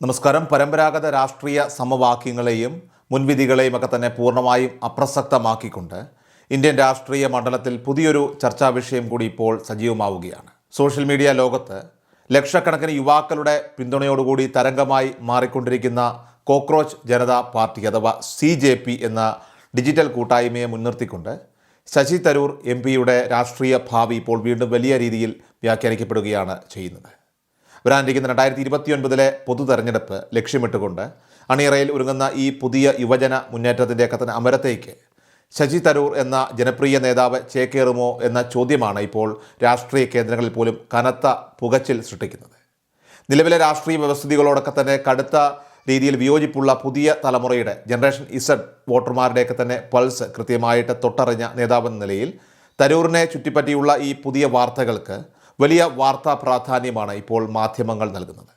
നമസ്കാരം. പരമ്പരാഗത രാഷ്ട്രീയ സമവാക്യങ്ങളെയും മുൻവിധികളെയും ഒക്കെ തന്നെ പൂർണ്ണമായും അപ്രസക്തമാക്കിക്കൊണ്ട് ഇന്ത്യൻ രാഷ്ട്രീയ മണ്ഡലത്തിൽ പുതിയൊരു ചർച്ചാ വിഷയം കൂടി ഇപ്പോൾ സജീവമാവുകയാണ്. സോഷ്യൽ മീഡിയ ലോകത്ത് ലക്ഷക്കണക്കിന് യുവാക്കളുടെ പിന്തുണയോടുകൂടി തരംഗമായി മാറിക്കൊണ്ടിരിക്കുന്ന കോക്രോച്ച് ജനതാ പാർട്ടി അഥവാ CJP എന്ന ഡിജിറ്റൽ കൂട്ടായ്മയെ മുൻനിർത്തിക്കൊണ്ട് ശശി തരൂർ MP-യുടെ രാഷ്ട്രീയ ഭാവി ഇപ്പോൾ വീണ്ടും വലിയ രീതിയിൽ വ്യാഖ്യാനിക്കപ്പെടുകയാണ് ചെയ്യുന്നത്. വരാനിരിക്കുന്ന 2029 പൊതു തെരഞ്ഞെടുപ്പ് ലക്ഷ്യമിട്ടുകൊണ്ട് അണിയറയിൽ ഒരുങ്ങുന്ന ഈ പുതിയ യുവജന മുന്നേറ്റത്തിൻ്റെയൊക്കെ തന്നെ അമരത്തേക്ക് ശശി തരൂർ എന്ന ജനപ്രിയ നേതാവ് ചേക്കേറുമോ എന്ന ചോദ്യമാണ് ഇപ്പോൾ രാഷ്ട്രീയ കേന്ദ്രങ്ങളിൽ പോലും കനത്ത പുകച്ചിൽ സൃഷ്ടിക്കുന്നത്. നിലവിലെ രാഷ്ട്രീയ വ്യവസ്ഥിതികളോടൊക്കെ തന്നെ കടുത്ത രീതിയിൽ വിയോജിപ്പുള്ള പുതിയ തലമുറയുടെ ജനറേഷൻ Z വോട്ടർമാരുടെയൊക്കെ തന്നെ പൾസ് കൃത്യമായിട്ട് തൊട്ടറിഞ്ഞ നേതാവെന്ന നിലയിൽ തരൂരിനെ ചുറ്റിപ്പറ്റിയുള്ള ഈ പുതിയ വാർത്തകൾക്ക് വലിയ വാർത്താ പ്രാധാന്യമാണ് ഇപ്പോൾ മാധ്യമങ്ങൾ നൽകുന്നത്.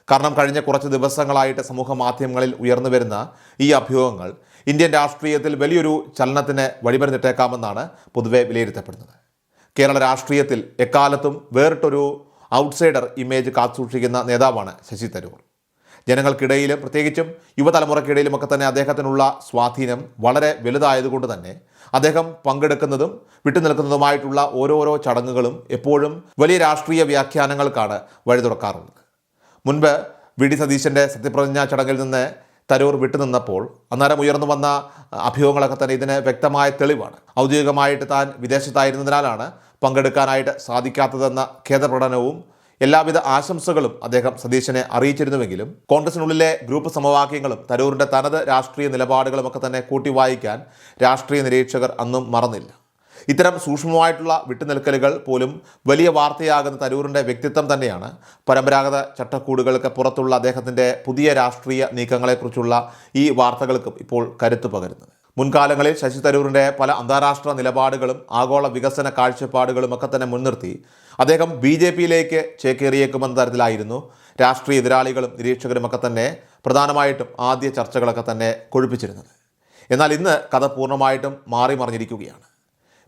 കാരണം കഴിഞ്ഞ കുറച്ച് ദിവസങ്ങളായിട്ട് സമൂഹ മാധ്യമങ്ങളിൽ ഉയർന്നു വരുന്ന ഈ അഭ്യൂഹങ്ങൾ ഇന്ത്യൻ രാഷ്ട്രീയത്തിൽ വലിയൊരു ചലനത്തിന് വഴിമരുന്നിട്ടേക്കാമെന്നാണ് പൊതുവെ വിലയിരുത്തപ്പെടുന്നത്. കേരള രാഷ്ട്രീയത്തിൽ എക്കാലത്തും വേറിട്ടൊരു ഔട്ട്സൈഡർ ഇമേജ് കാത്തുസൂക്ഷിക്കുന്ന നേതാവാണ് ശശി തരൂർ. ജനങ്ങൾക്കിടയിലും പ്രത്യേകിച്ചും യുവതലമുറയ്ക്കിടയിലുമൊക്കെ തന്നെ അദ്ദേഹത്തിനുള്ള സ്വാധീനം വളരെ വലുതായതുകൊണ്ട് തന്നെ അദ്ദേഹം പങ്കെടുക്കുന്നതും വിട്ടുനിൽക്കുന്നതുമായിട്ടുള്ള ഓരോരോ ചടങ്ങുകളും എപ്പോഴും വലിയ രാഷ്ട്രീയ വ്യാഖ്യാനങ്ങൾക്കാണ് വഴി തുറക്കാറുള്ളത്. മുൻപ് VD സതീശൻ്റെ സത്യപ്രതിജ്ഞാ ചടങ്ങിൽ നിന്ന് തരൂർ വിട്ടുനിന്നപ്പോൾ അന്നേരം ഉയർന്നു വന്ന അഭ്യൂഹങ്ങളൊക്കെ തന്നെ ഇതിന് വ്യക്തമായ തെളിവാണ്. ഔദ്യോഗികമായിട്ട് താൻ വിദേശത്തായിരുന്നതിനാലാണ് പങ്കെടുക്കാനായിട്ട് സാധിക്കാത്തതെന്ന ഖേദപ്രകടനവും എല്ലാവിധ ആശംസകളും അദ്ദേഹം സതീശനെ അറിയിച്ചിരുന്നുവെങ്കിലും കോൺഗ്രസിനുള്ളിലെ ഗ്രൂപ്പ് സമവാക്യങ്ങളും തരൂരിൻ്റെ തനത് രാഷ്ട്രീയ നിലപാടുകളും ഒക്കെ തന്നെ കൂട്ടി വായിക്കാൻ രാഷ്ട്രീയ നിരീക്ഷകർ അന്നും മറന്നില്ല. ഇത്തരം സൂക്ഷ്മമായിട്ടുള്ള വിട്ടുനിൽക്കലുകൾ പോലും വലിയ വാർത്തയാകുന്ന തരൂരിൻ്റെ വ്യക്തിത്വം തന്നെയാണ് പരമ്പരാഗത ചട്ടക്കൂടുകൾക്ക് പുറത്തുള്ള അദ്ദേഹത്തിൻ്റെ പുതിയ രാഷ്ട്രീയ നീക്കങ്ങളെക്കുറിച്ചുള്ള ഈ വാർത്തകൾക്കും ഇപ്പോൾ കരുത്തു പകരുന്നത്. മുൻകാലങ്ങളിൽ ശശി തരൂരിൻ്റെ പല അന്താരാഷ്ട്ര നിലപാടുകളും ആഗോള വികസന കാഴ്ചപ്പാടുകളും ഒക്കെ തന്നെ മുൻനിർത്തി അദ്ദേഹം BJP-യിലേക്ക് ചേക്കേറിയേക്കുമെന്ന തരത്തിലായിരുന്നു രാഷ്ട്രീയ എതിരാളികളും നിരീക്ഷകരുമൊക്കെ തന്നെ പ്രധാനമായിട്ടും ആദ്യ ചർച്ചകളൊക്കെ തന്നെ കൊഴുപ്പിച്ചിരുന്നത്. എന്നാൽ ഇന്ന് കഥ പൂർണ്ണമായിട്ടും മാറി മറിഞ്ഞിരിക്കുകയാണ്.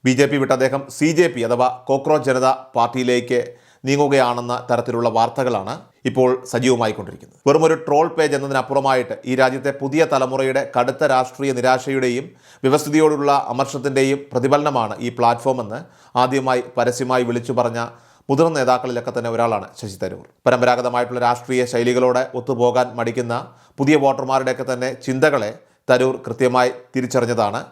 BJP വിട്ട് അദ്ദേഹം CJP അഥവാ കോക്രോച്ച് ജനതാ പാർട്ടിയിലേക്ക് നീങ്ങുകയാണെന്ന തരത്തിലുള്ള വാർത്തകളാണ് ഇപ്പോൾ സജീവമായിക്കൊണ്ടിരിക്കുന്നത്. വെറുമൊരു ട്രോൾ പേജ് എന്നതിനപ്പുറമായിട്ട് ഈ രാജ്യത്തെ പുതിയ തലമുറയുടെ കടുത്ത രാഷ്ട്രീയ നിരാശയുടെയും വ്യവസ്ഥിതിയോടുള്ള അമർഷത്തിൻ്റെയും പ്രതിഫലനമാണ് ഈ പ്ലാറ്റ്ഫോം എന്ന് ആദ്യമായി പരസ്യമായി വിളിച്ചു പറഞ്ഞ മുതിർന്ന നേതാക്കളിലൊക്കെ തന്നെ ഒരാളാണ് ശശി തരൂർ. പരമ്പരാഗതമായിട്ടുള്ള രാഷ്ട്രീയ ശൈലികളോടെ ഒത്തുപോകാൻ മടിക്കുന്ന പുതിയ വോട്ടർമാരുടെയൊക്കെ തന്നെ ചിന്തകളെ തരൂർ കൃത്യമായി തിരിച്ചറിഞ്ഞതാണ്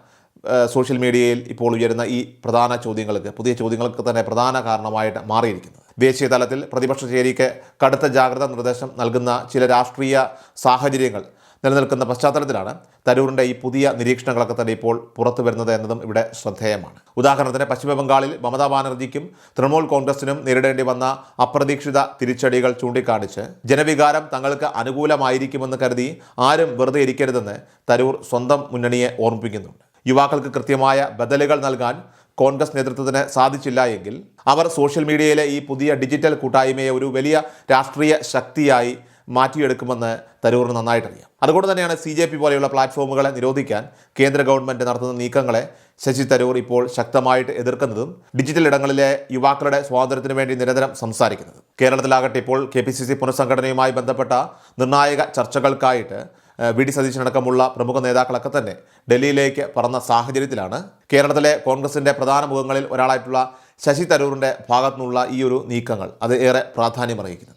സോഷ്യൽ മീഡിയയിൽ ഇപ്പോൾ ഉയരുന്ന ഈ പ്രധാന ചോദ്യങ്ങൾക്ക് പുതിയ ചോദ്യങ്ങൾക്ക് തന്നെ പ്രധാന കാരണമായിട്ട് മാറിയിരിക്കുന്നത്. ദേശീയ തലത്തിൽ പ്രതിപക്ഷ ചേരിക്ക് കടുത്ത ജാഗ്രതാ നിർദ്ദേശം നൽകുന്ന ചില രാഷ്ട്രീയ സാഹചര്യങ്ങൾ നിലനിൽക്കുന്ന പശ്ചാത്തലത്തിലാണ് തരൂരിൻ്റെ ഈ പുതിയ നിരീക്ഷണങ്ങളൊക്കെ തന്നെ ഇപ്പോൾ പുറത്തു വരുന്നത് എന്നതും ഇവിടെ ശ്രദ്ധേയമാണ്. ഉദാഹരണത്തിന് പശ്ചിമ ബംഗാളിൽ മമതാ ബാനർജിക്കും തൃണമൂൽ കോൺഗ്രസിനും നേരിടേണ്ടി വന്ന അപ്രതീക്ഷിത തിരിച്ചടികൾ ചൂണ്ടിക്കാണിച്ച് ജനവികാരം തങ്ങൾക്ക് അനുകൂലമായിരിക്കുമെന്ന് കരുതി ആരും വെറുതെ ഇരിക്കരുതെന്ന് തരൂർ സ്വന്തം മുന്നണിയെ ഓർമ്മിപ്പിക്കുന്നുണ്ട്. യുവാക്കൾക്ക് കൃത്യമായ ബദലുകൾ നൽകാൻ കോൺഗ്രസ് നേതൃത്വത്തിന് സാധിച്ചില്ല എങ്കിൽ അവർ സോഷ്യൽ മീഡിയയിലെ ഈ പുതിയ ഡിജിറ്റൽ കൂട്ടായ്മയെ ഒരു വലിയ രാഷ്ട്രീയ ശക്തിയായി മാറ്റിയെടുക്കുമെന്ന് തരൂറിന് നന്നായിട്ടറിയാം. അതുകൊണ്ട് തന്നെയാണ് CJP പോലെയുള്ള പ്ലാറ്റ്ഫോമുകളെ നിരോധിക്കാൻ കേന്ദ്ര ഗവൺമെൻറ് നടത്തുന്ന നീക്കങ്ങളെ ശശി തരൂർ ഇപ്പോൾ ശക്തമായിട്ട് എതിർക്കുന്നതും ഡിജിറ്റൽ ഇടങ്ങളിലെ യുവാക്കളുടെ സ്വാതന്ത്ര്യത്തിന് വേണ്ടി നിരന്തരം സംസാരിക്കുന്നതും. കേരളത്തിലാകട്ടെ ഇപ്പോൾ KPCC പുനഃസംഘടനയുമായി ബന്ധപ്പെട്ട നിർണായക ചർച്ചകൾക്കായിട്ട് VD സതീശനടക്കമുള്ള പ്രമുഖ നേതാക്കളൊക്കെ തന്നെ ഡൽഹിയിലേക്ക് പറന്ന സാഹചര്യത്തിലാണ് കേരളത്തിലെ കോൺഗ്രസിൻ്റെ പ്രധാന മുഖങ്ങളിൽ ഒരാളായിട്ടുള്ള ശശി തരൂരിൻ്റെ ഭാഗത്തുനിന്നുള്ള ഈ ഒരു നീക്കങ്ങൾ അത് ഏറെ പ്രാധാന്യമർഹിക്കുന്നത്.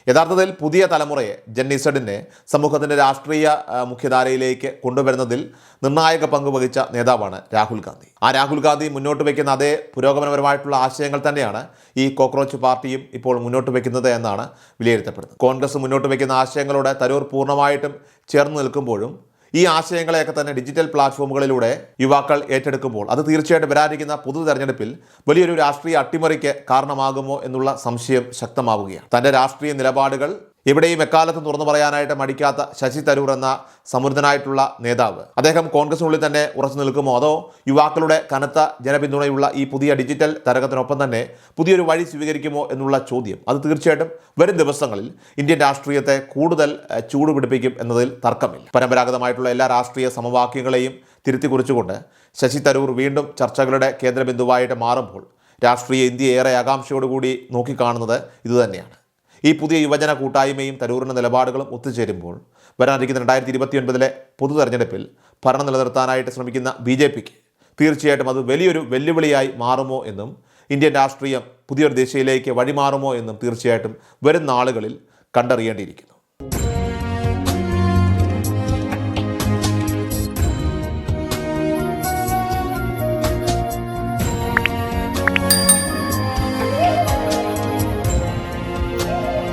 യഥാർത്ഥത്തിൽ പുതിയ തലമുറയെ ജെൻ-ഇസഡിനെ സമൂഹത്തിൻ്റെ രാഷ്ട്രീയ മുഖ്യധാരയിലേക്ക് കൊണ്ടുവരുന്നതിൽ നിർണായക പങ്ക് വഹിച്ച നേതാവാണ് രാഹുൽ ഗാന്ധി. ആ രാഹുൽ ഗാന്ധി മുന്നോട്ട് വയ്ക്കുന്ന അതേ പുരോഗമനപരമായിട്ടുള്ള ആശയങ്ങൾ തന്നെയാണ് ഈ കോക്രോച്ച് പാർട്ടിയും ഇപ്പോൾ മുന്നോട്ട് വയ്ക്കുന്നത് എന്നാണ് വിലയിരുത്തപ്പെടുന്നത്. കോൺഗ്രസ് മുന്നോട്ട് വയ്ക്കുന്ന ആശയങ്ങളോട് തരൂർ പൂർണ്ണമായിട്ടും ചേർന്ന് നിൽക്കുമ്പോഴും ഈ ആശയങ്ങളെയൊക്കെ തന്നെ ഡിജിറ്റൽ പ്ലാറ്റ്ഫോമുകളിലൂടെ യുവാക്കൾ ഏറ്റെടുക്കുമ്പോൾ അത് തീർച്ചയായിട്ടും വരാനിരിക്കുന്ന പൊതു തെരഞ്ഞെടുപ്പിൽ വലിയൊരു രാഷ്ട്രീയ അട്ടിമറിക്ക് കാരണമാകുമോ എന്നുള്ള സംശയം ശക്തമാവുകയാണ്. തൻ്റെ രാഷ്ട്രീയ നിലപാടുകൾ എവിടെയും എക്കാലത്തും തുറന്നു പറയാനായിട്ട് മടിക്കാത്ത ശശി തരൂർ എന്ന സമൃദ്ധനായിട്ടുള്ള നേതാവ് അദ്ദേഹം കോൺഗ്രസിനുള്ളിൽ തന്നെ ഉറച്ചു നിൽക്കുമോ അതോ യുവാക്കളുടെ കനത്ത ജനപിന്തുണയുള്ള ഈ പുതിയ ഡിജിറ്റൽ തരംഗത്തിനൊപ്പം തന്നെ പുതിയൊരു വഴി സ്വീകരിക്കുമോ എന്നുള്ള ചോദ്യം അത് തീർച്ചയായിട്ടും വരും ദിവസങ്ങളിൽ ഇന്ത്യൻ രാഷ്ട്രീയത്തെ കൂടുതൽ ചൂടുപിടിപ്പിക്കും എന്നതിൽ തർക്കമില്ല. പരമ്പരാഗതമായിട്ടുള്ള എല്ലാ രാഷ്ട്രീയ സമവാക്യങ്ങളെയും തിരുത്തി കുറിച്ചുകൊണ്ട് ശശി തരൂർ വീണ്ടും ചർച്ചകളുടെ കേന്ദ്രബിന്ദുവായിട്ട് മാറുമ്പോൾ രാഷ്ട്രീയ ഇന്ത്യ ഏറെ ആകാംക്ഷയോടുകൂടി നോക്കിക്കാണുന്നത് ഇതുതന്നെയാണ്. ഈ പുതിയ യുവജന കൂട്ടായ്മയും തരൂരിൻ്റെ നിലപാടുകളും ഒത്തുചേരുമ്പോൾ വരാനിരിക്കുന്ന 2029 പൊതു തെരഞ്ഞെടുപ്പിൽ ഭരണം നിലനിർത്താനായിട്ട് ശ്രമിക്കുന്ന BJPക്ക് തീർച്ചയായിട്ടും അത് വലിയൊരു വെല്ലുവിളിയായി മാറുമോ എന്നും ഇന്ത്യൻ രാഷ്ട്രീയം പുതിയൊരു ദിശയിലേക്ക് വഴിമാറുമോ എന്നും തീർച്ചയായിട്ടും വരും നാളുകളിൽ കണ്ടറിയേണ്ടിയിരിക്കുന്നു.